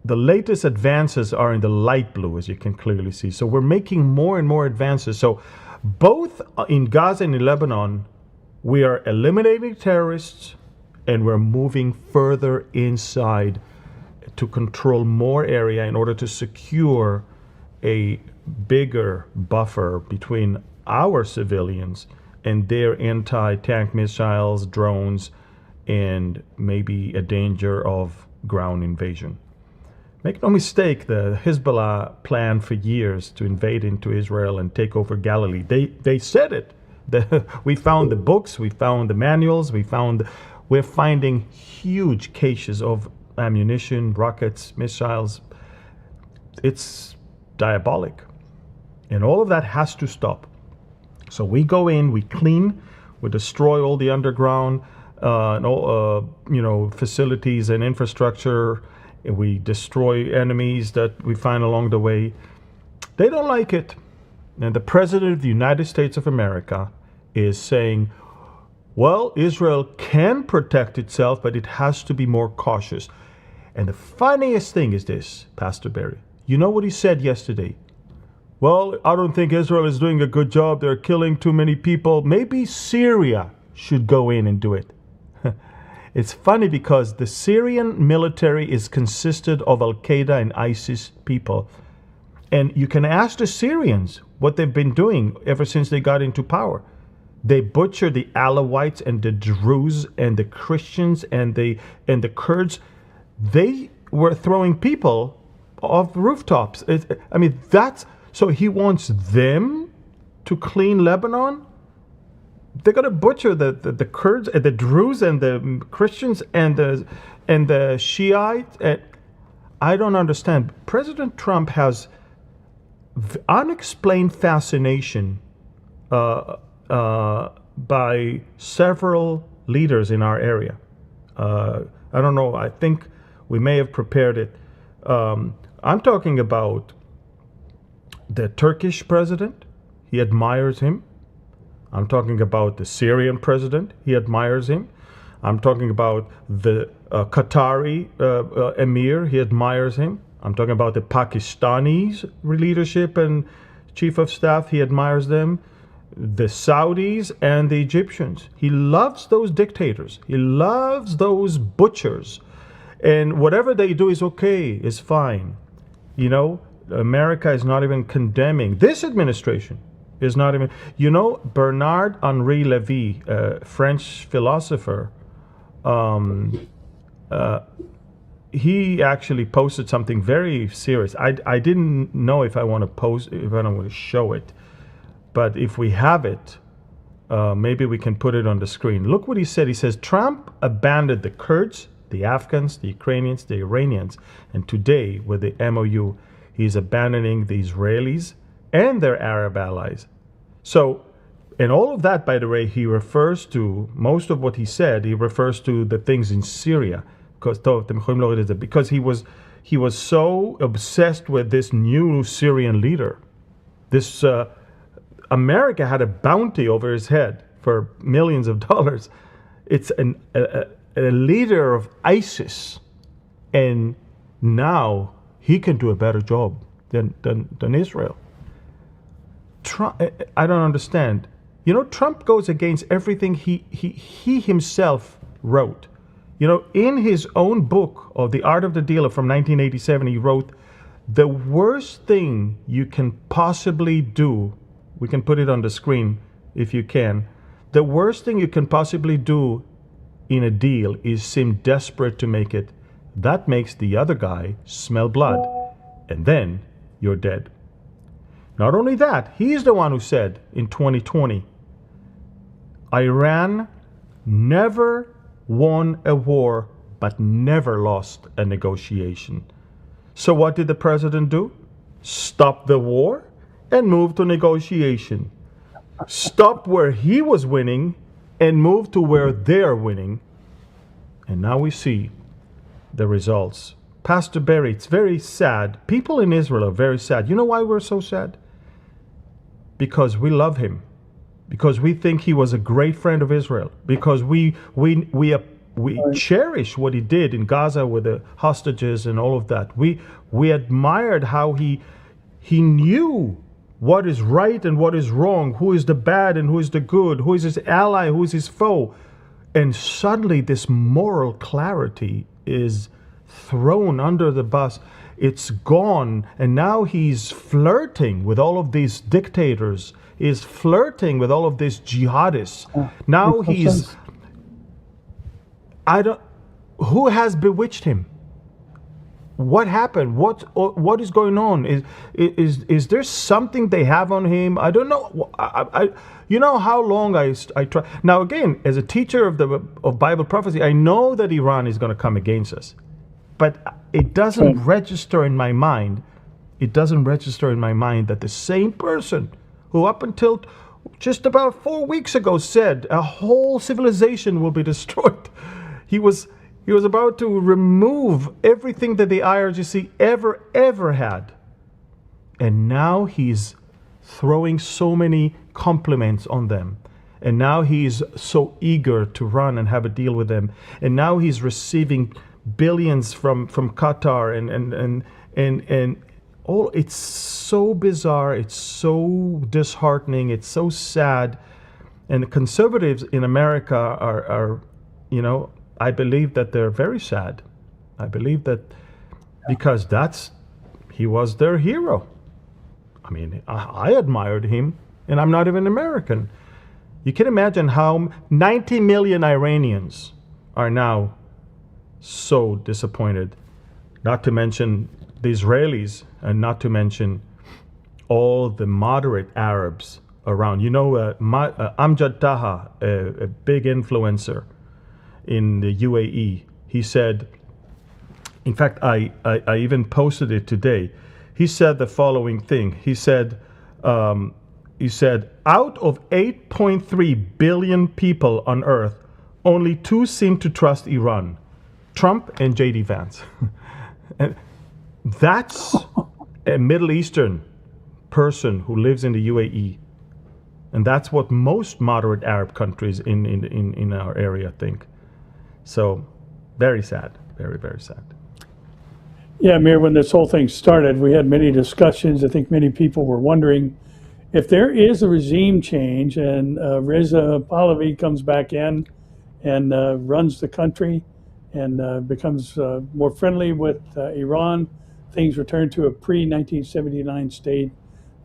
the latest advances are in the light blue, as you can clearly see. So we're making more and more advances. So both in Gaza and in Lebanon, we are eliminating terrorists, and we're moving further inside to control more area in order to secure a bigger buffer between our civilians and their anti-tank missiles, drones, and maybe a danger of ground invasion. Make no mistake, the Hezbollah planned for years to invade into Israel and take over Galilee. They said it. We found the books, we found the manuals, we're finding huge caches of ammunition, rockets, missiles. It's diabolic. And all of that has to stop. So we go in, we clean, we destroy all the underground facilities and infrastructure. We destroy enemies that we find along the way. They don't like it. And the President of the United States of America is saying, well, Israel can protect itself, but it has to be more cautious. And the funniest thing is this, Pastor Barry. You know what he said yesterday? Well, I don't think Israel is doing a good job. They're killing too many people. Maybe Syria should go in and do it. It's funny because the Syrian military is consisted of Al-Qaeda and ISIS people. And you can ask the Syrians what they've been doing ever since they got into power. They butchered the Alawites and the Druze and the Christians and the Kurds. They were throwing people off rooftops. So he wants them to clean Lebanon? They're going to butcher the Kurds and the Druze and the Christians and the Shiites. I don't understand. President Trump has unexplained fascination by several leaders in our area. I don't know. I think we may have prepared it. I'm talking about the Turkish president. He admires him. I'm talking about the Syrian president. He admires him. I'm talking about the Qatari emir. He admires him. I'm talking about the Pakistani leadership and chief of staff. He admires them. The Saudis and the Egyptians. He loves those dictators. He loves those butchers. And whatever they do is okay, is fine. You know, America is not even condemning. This administration is not even. You know, Bernard Henri Lévy, a French philosopher, he actually posted something very serious. I didn't know if I want to post, if I don't want to show it, but if we have it, maybe we can put it on the screen. Look what he said. He says, Trump abandoned the Kurds, the Afghans, the Ukrainians, the Iranians, and today with the MOU, he's abandoning the Israelis and their Arab allies. So, and all of that, by the way, he refers to, most of what he said, he refers to the things in Syria, because he was so obsessed with this new Syrian leader. This America had a bounty over his head for millions of dollars. It's a leader of ISIS, and now he can do a better job than Israel. Trump, I don't understand. You know, Trump goes against everything he himself wrote. You know, in his own book of The Art of the Dealer from 1987, he wrote, the worst thing you can possibly do, we can put it on the screen if you can, the worst thing you can possibly do in a deal is seem desperate to make it. That makes the other guy smell blood, and then you're dead. Not only that, he's the one who said in 2020, Iran never won a war but never lost a negotiation. So what did the president do? Stop the war and move to negotiation. Stop where he was winning and move to where they're winning. And now we see the results. Pastor Barry, it's very sad. People in Israel are very sad. You know why we're so sad? Because we love him. Because we think he was a great friend of Israel. Because we cherish what he did in Gaza with the hostages and all of that. We admired how he knew what is right and what is wrong, who is the bad and who is the good, who is his ally, who is his foe. And suddenly this moral clarity is thrown under the bus. It's gone, and now he's flirting with all of these dictators, is flirting with all of these jihadists. Now he's, who has bewitched him? What happened? What is going on? Is there something they have on him? I don't know. You know how long I try. Now again, as a teacher of Bible prophecy, I know that Iran is going to come against us, but it doesn't register in my mind. It doesn't register in my mind that the same person who up until just about 4 weeks ago said a whole civilization will be destroyed, he was about to remove everything that the IRGC ever had. And now he's throwing so many compliments on them. And now he's so eager to run and have a deal with them. And now he's receiving billions from Qatar and all. It's so bizarre. It's so disheartening. It's so sad. And the conservatives in America are you know, I believe that they're very sad. I believe that because he was their hero. I mean, I admired him, and I'm not even American. You can imagine how 90 million Iranians are now so disappointed, not to mention the Israelis, and not to mention all the moderate Arabs around. You know, Amjad Taha, a big influencer in the UAE, he said, in fact, I even posted it today. He said the following thing. He said, out of 8.3 billion people on earth, only 2 seem to trust Iran, Trump and J.D. Vance. And that's a Middle Eastern person who lives in the UAE. And that's what most moderate Arab countries in our area think. So, very sad, very, very sad. Yeah, Amir, when this whole thing started, we had many discussions. I think many people were wondering if there is a regime change and Reza Pahlavi comes back in and runs the country and becomes more friendly with Iran, things return to a pre-1979 state,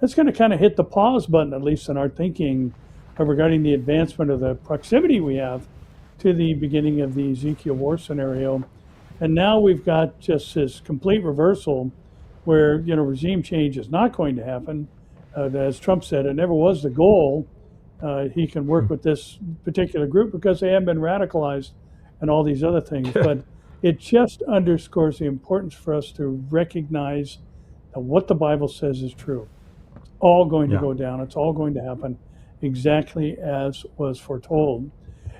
that's going to kind of hit the pause button, at least in our thinking, regarding the advancement of the proximity we have to the beginning of the Ezekiel war scenario. And now we've got just this complete reversal where, regime change is not going to happen. As Trump said, it never was the goal. He can work with this particular group because they haven't been radicalized and all these other things. But it just underscores the importance for us to recognize that what the Bible says is true. It's all going to go down. It's all going to happen exactly as was foretold.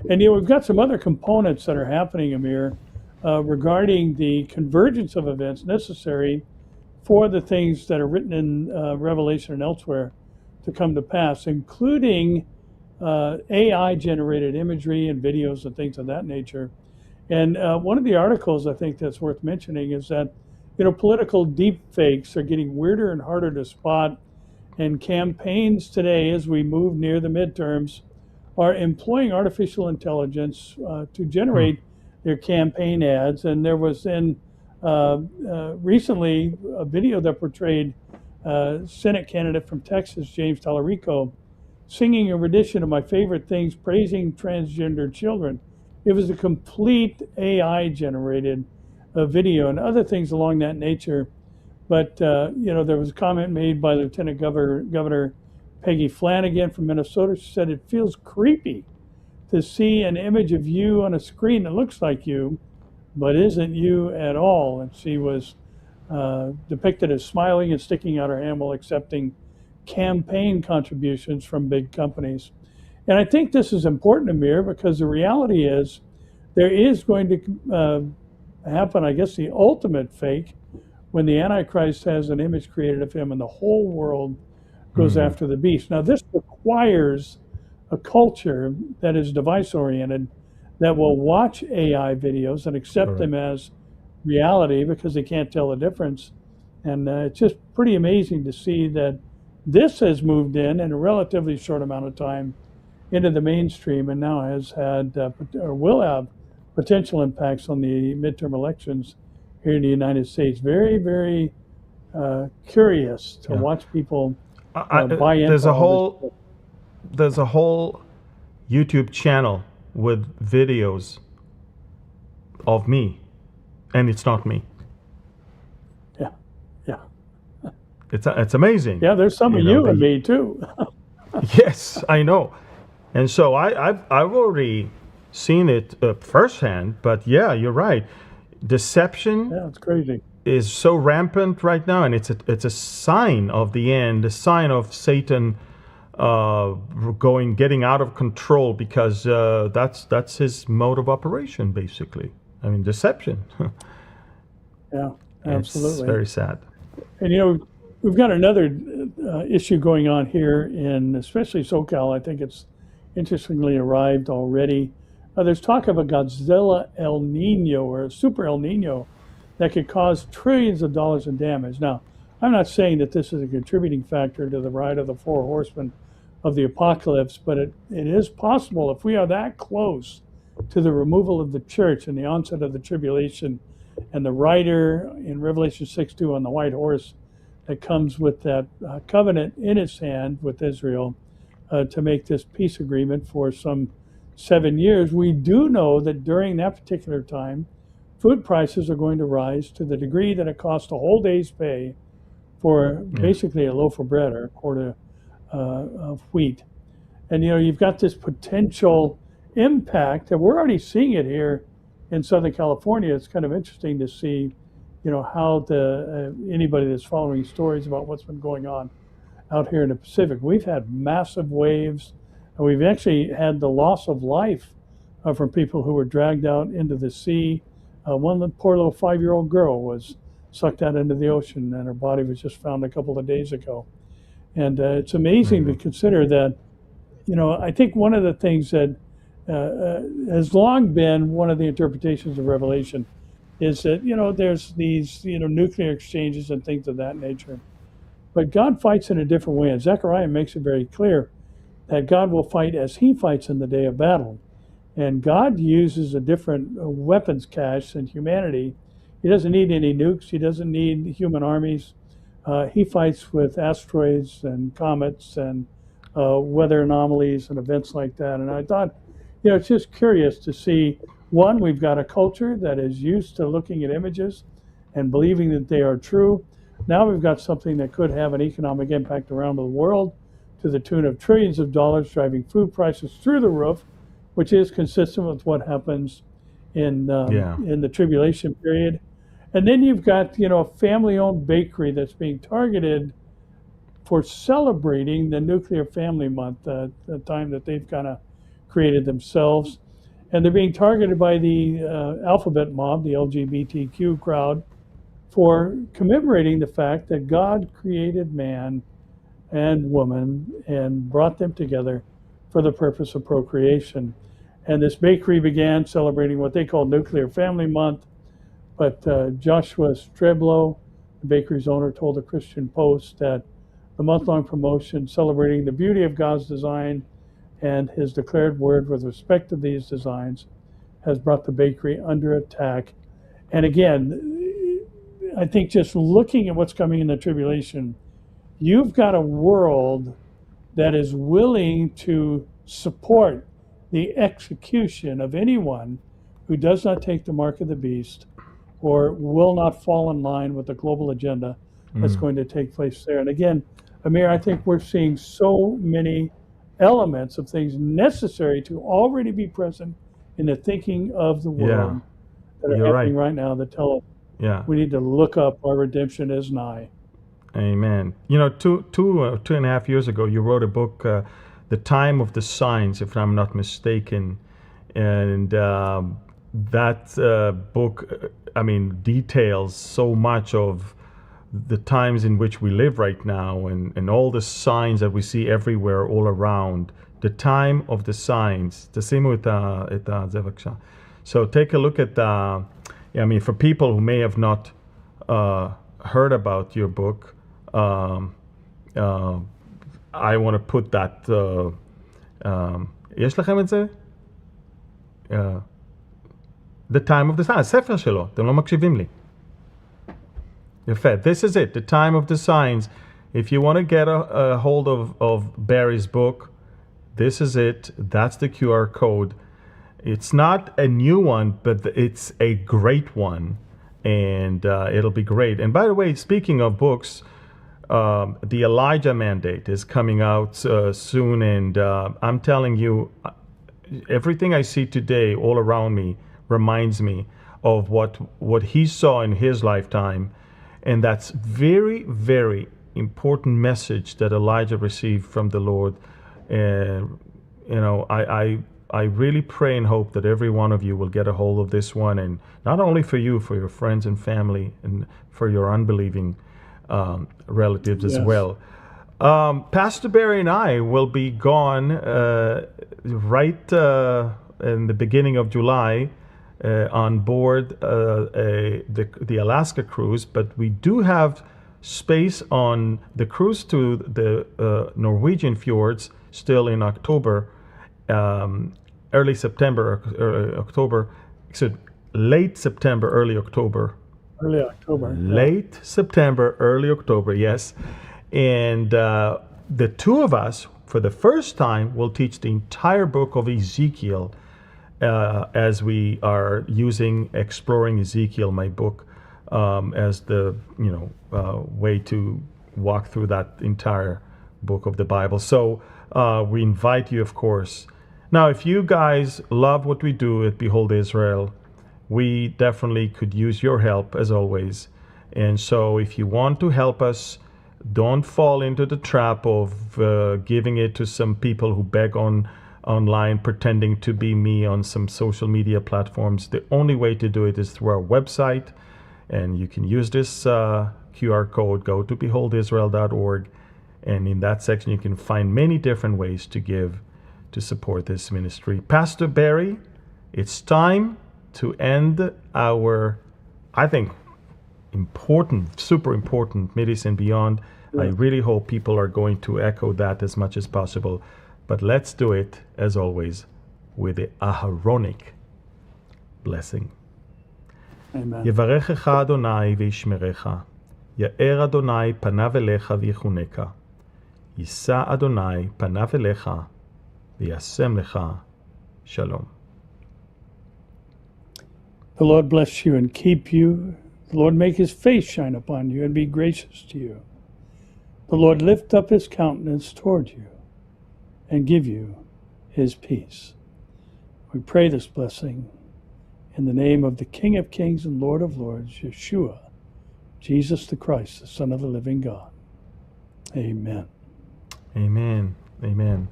And we've got some other components that are happening, Amir, regarding the convergence of events necessary for the things that are written in Revelation and elsewhere to come to pass, including AI-generated imagery and videos and things of that nature. And one of the articles I think that's worth mentioning is that, political deep fakes are getting weirder and harder to spot, and campaigns today, as we move near the midterms, are employing artificial intelligence to generate their campaign ads. And there was recently a video that portrayed Senate candidate from Texas, James Tallarico, singing a rendition of My Favorite Things, praising transgender children. It was a complete AI-generated video and other things along that nature. But, there was a comment made by Lieutenant Governor Peggy Flanagan from Minnesota. She said, it feels creepy to see an image of you on a screen that looks like you, but isn't you at all. And she was depicted as smiling and sticking out her hand while accepting campaign contributions from big companies. And I think this is important, Amir, because the reality is there is going to happen, I guess, the ultimate fake when the Antichrist has an image created of him and the whole world goes after the beast. Now, this requires a culture that is device-oriented, that will watch AI videos and accept them as reality because they can't tell the difference. And it's just pretty amazing to see that this has moved in a relatively short amount of time into the mainstream and now has had or will have potential impacts on the midterm elections here in the United States. Very, very curious to watch people buy into there's a whole YouTube channel with videos of me, and it's not me. Yeah. It's amazing. Yeah, there's some of you and me too. Yes, I know. And so I've already seen it firsthand, but yeah, you're right. Deception it's crazy. Is so rampant right now, and it's a sign of the end, a sign of Satan getting out of control, because that's his mode of operation, basically. I mean, deception. Yeah, absolutely. It's very sad. And we've got another issue going on here in especially SoCal. I think it's interestingly arrived already. There's talk of a Godzilla El Nino or a super El Nino that could cause trillions of dollars in damage. Now, I'm not saying that this is a contributing factor to the ride of the four horsemen of the apocalypse, but it is possible if we are that close to the removal of the church and the onset of the tribulation, and the rider in Revelation 6:2 on the white horse that comes with that covenant in his hand with Israel to make this peace agreement for some 7 years. We do know that during that particular time, food prices are going to rise to the degree that it costs a whole day's pay for basically a loaf of bread or a quart of wheat. And you've got this potential impact, and we're already seeing it here in Southern California. It's kind of interesting to see, how anybody that's following stories about what's been going on out here in the Pacific. We've had massive waves, and we've actually had the loss of life from people who were dragged out into the sea. One poor little 5-year-old girl was sucked out into the ocean, and her body was just found a couple of days ago. And it's amazing to consider that, I think one of the things that has long been one of the interpretations of Revelation is that, there's these, nuclear exchanges and things of that nature. But God fights in a different way. And Zechariah makes it very clear that God will fight as he fights in the day of battle. And God uses a different weapons cache than humanity. He doesn't need any nukes. He doesn't need human armies. He fights with asteroids and comets and weather anomalies and events like that. And I thought, it's just curious to see, one, we've got a culture that is used to looking at images and believing that they are true. Now we've got something that could have an economic impact around the world to the tune of trillions of dollars, driving food prices through the roof, which is consistent with what happens in the tribulation period. And then you've got, a family-owned bakery that's being targeted for celebrating the Nuclear Family Month, the time that they've kind of created themselves. And they're being targeted by the alphabet mob, the LGBTQ crowd, for commemorating the fact that God created man and woman and brought them together for the purpose of procreation. And this bakery began celebrating what they call Nuclear Family Month. But Joshua Streblow, the bakery's owner, told the Christian Post that the month-long promotion celebrating the beauty of God's design and his declared word with respect to these designs has brought the bakery under attack. And again, I think just looking at what's coming in the tribulation, you've got a world that is willing to support the execution of anyone who does not take the mark of the beast or will not fall in line with the global agenda that's going to take place there. And again, Amir, I think we're seeing so many elements of things necessary to already be present in the thinking of the world that are happening right now that tell us we need to look up our redemption is nigh. Amen. Two and a half years ago, you wrote a book, The Time of the Signs, if I'm not mistaken. And that book, details so much of the times in which we live right now and all the signs that we see everywhere all around. The time of the signs. תשימו את זה בבקשה. So take a look at for people who may have not heard about your book, I want to put that, יש לכם את זה? The Time of the Signs, הספר שלו, אתם לא מקשיבים לי. יפה, this is it, The Time of the Signs. If you want to get a hold of Barry's book, this is it. That's the QR code. It's not a new one, but it's a great one, and it'll be great. And by the way, speaking of books, the Elijah Mandate is coming out soon, and I'm telling you, everything I see today all around me reminds me of what he saw in his lifetime, and that's very, very important message that Elijah received from the Lord. And I really pray and hope that every one of you will get a hold of this one, and not only for you, for your friends and family, and for your unbelieving relatives as well. Pastor Barry and I will be gone right in the beginning of July on board the Alaska cruise, but we do have space on the cruise to the Norwegian fjords still in October, early September, October, late September, early October. Early October. Late September, early October, yes. And the two of us, for the first time, will teach the entire book of Ezekiel as we are exploring Ezekiel, my book, as the way to walk through that entire book of the Bible. So we invite you, of course. Now, if you guys love what we do at Behold Israel, we definitely could use your help, as always. And so if you want to help us, don't fall into the trap of giving it to some people who beg online, pretending to be me on some social media platforms. The only way to do it is through our website, and you can use this QR code. Go to beholdisrael.org, and in that section you can find many different ways to give to support this ministry. Pastor Barry, it's time to end our, I think, important, super important Middle and Beyond. I really hope people are going to echo that as much as possible. But let's do it, as always, with the Aharonic blessing. Amen. יברכך אדוני וישמרך, יאר אדוני פניו אליך ויחונך, יישא אדוני פניו אליך וישם לך Shalom. The Lord bless you and keep you. The Lord make his face shine upon you and be gracious to you. The Lord lift up his countenance toward you and give you his peace. We pray this blessing in the name of the King of Kings and Lord of Lords, Yeshua, Jesus the Christ, the Son of the living God. Amen. Amen. Amen.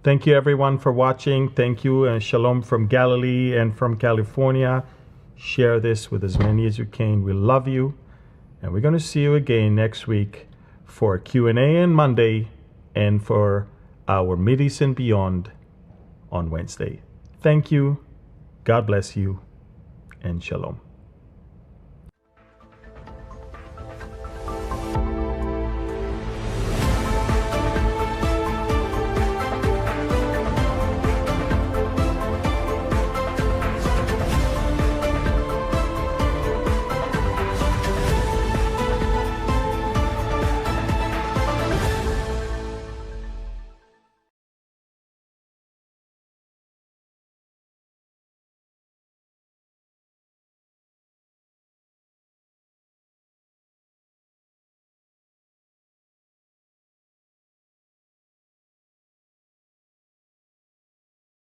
Thank you, everyone, for watching. Thank you, and shalom from Galilee and from California. Share this with as many as you can. We love you, and we're going to see you again next week for Q&A on Monday and for our Mideast and Beyond on Wednesday. Thank you. God bless you, and shalom.